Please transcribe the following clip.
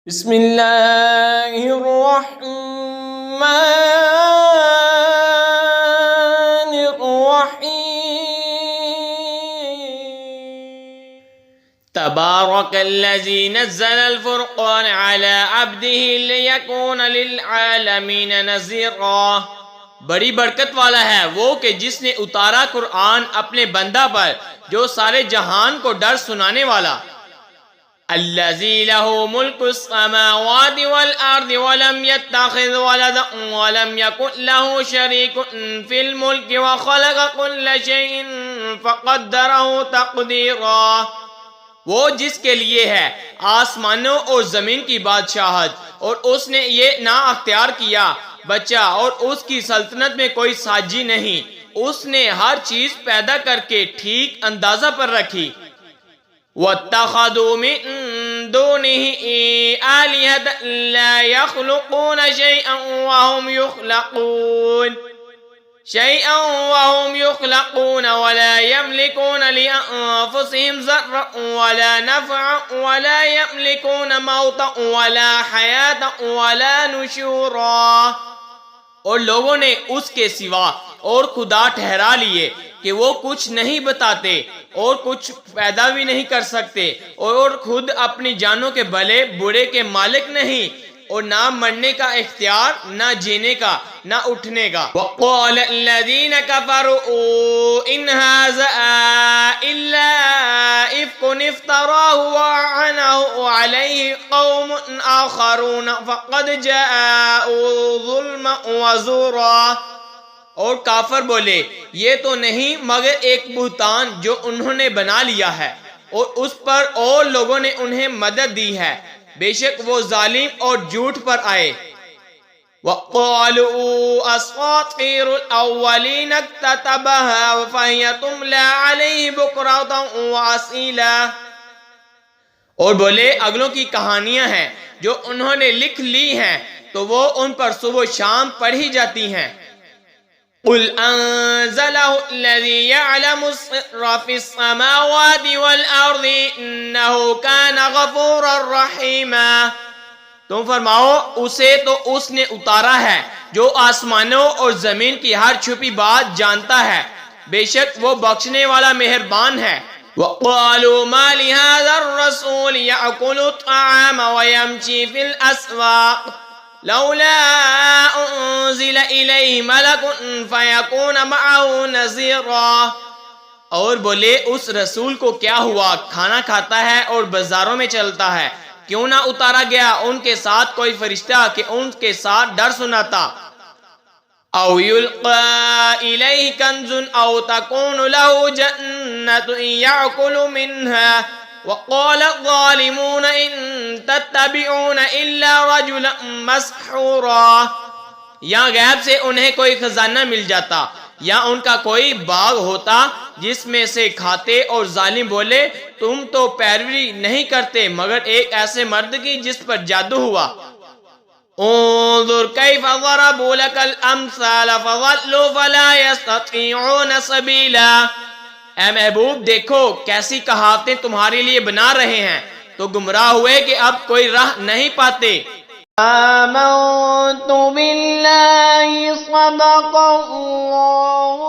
بسم اللہ الرحمن الرحیم تبارک الذی نزل الفرقان علی عبده لیکون للعالمین نذیرا۔ بڑی برکت والا ہے وہ کہ جس نے اتارا قرآن اپنے بندہ پر جو سارے جہان کو ڈر سنانے والا۔ الذي له ملك السماوات والأرض ولم يتخذ ولدا ولم يكن له شريك في الملك وخلق كل شيء فقدره تقديرا۔ وہ جس کے لیے ہے آسمانوں اور زمین کی بادشاہت اور اس نے یہ نہ اختیار کیا بچہ اور اس کی سلطنت میں کوئی ساجی نہیں، اس نے ہر چیز پیدا کر کے ٹھیک اندازہ پر رکھی۔ وَاتَّخَذُوا مِن دُونِهِ آلِهَةً لَا يَخْلُقُونَ شَيْئًا وَهُمْ يُخْلَقُونَ وَلَا يَمْلِكُونَ لِأَنفُسِهِمْ ضَرًّا وَلَا نَفْعًا وَلَا يَمْلِكُونَ مَوْتًا وَلَا حَيَاةً وَلَا نُشُورًا۔ اور لوگوں نے اس کے سوا اور خدا ٹھہرا لیے کہ وہ کچھ نہیں بتاتے اور کچھ پیدا بھی نہیں کر سکتے اور خود اپنی جانوں کے بھلے برے کے مالک نہیں، اور نہ مرنے کا اختیار، نہ جینے کا، نہ اٹھنے کا۔ وَقَالَ الَّذِينَ كَفَرُوا إِنْ هَذَا إِلَّا إِفْكٌ افْتَرَاهُ وَأَعَانَهُ عَلَيْهِ قَوْمٌ آخَرُونَ فَقَدْ جَاءُوا ظُلْمًا وَزُورًا۔ اور کافر بولے یہ تو نہیں مگر ایک بہتان جو انہوں نے بنا لیا ہے، اور اس پر اور لوگوں نے انہیں مدد دی ہے، بے شک وہ ظالم اور جھوٹ پر آئے۔ وَقَالُوا أَسَاطِيرُ الْأَوَّلِينَ اكْتَتَبَهَا فَهِيَ تُمْلَى عَلَيْهِ بُكْرَةً وَأَصِيلًا۔ اور بولے اگلوں کی کہانیاں ہیں جو انہوں نے لکھ لی ہیں تو وہ ان پر صبح و شام پڑھی جاتی ہیں۔ قُلْ أَنزَلَهُ الَّذِي يَعْلَمُ السِّرَّ فِي السَّمَاوَاتِ وَالْأَرْضِ إِنَّهُ كَانَ غَفُورًا رَحِيمًا۔ تم فرماؤ اسے تو اس نے اتارا ہے جو آسمانوں اور زمین کی ہر چھپی بات جانتا ہے، بے شک وہ بخشنے والا مہربان ہے۔ وَقَالُوا مَا لِهَذَا الرَّسُولِ يَأْكُلُ الطَّعَامَ وَيَمْشِي فِي الْأَسْوَاقِ لولا انزل الیہ ملک فیکون معه نذیرا۔ اور بولے اس رسول کو کیا ہوا، کھانا کھاتا ہے اور بازاروں میں چلتا ہے، کیوں نہ اتارا گیا ان کے ساتھ کوئی فرشتہ کہ ان کے ساتھ ڈر سناتا۔ او یلقى الیہ کنز او تکون له جنۃ یأکل منها وقال الظالمون ان تتبعون الا رجلا مسحورا۔ یا غیب سے انہیں کوئی خزانہ مل جاتا یا ان کا کوئی باغ ہوتا جس میں سے کھاتے، اور ظالم بولے تم تو پیروی نہیں کرتے مگر ایک ایسے مرد کی جس پر جادو ہوا۔ انظر کیف ضربوا لك الامثال فضلوا فلا يستطيعون سبیلا۔ اے محبوب دیکھو کیسی کہاوتیں تمہارے لیے بنا رہے ہیں تو گمراہ ہوئے کہ اب کوئی راہ نہیں پاتے۔ آمنت باللہ صدق اللہ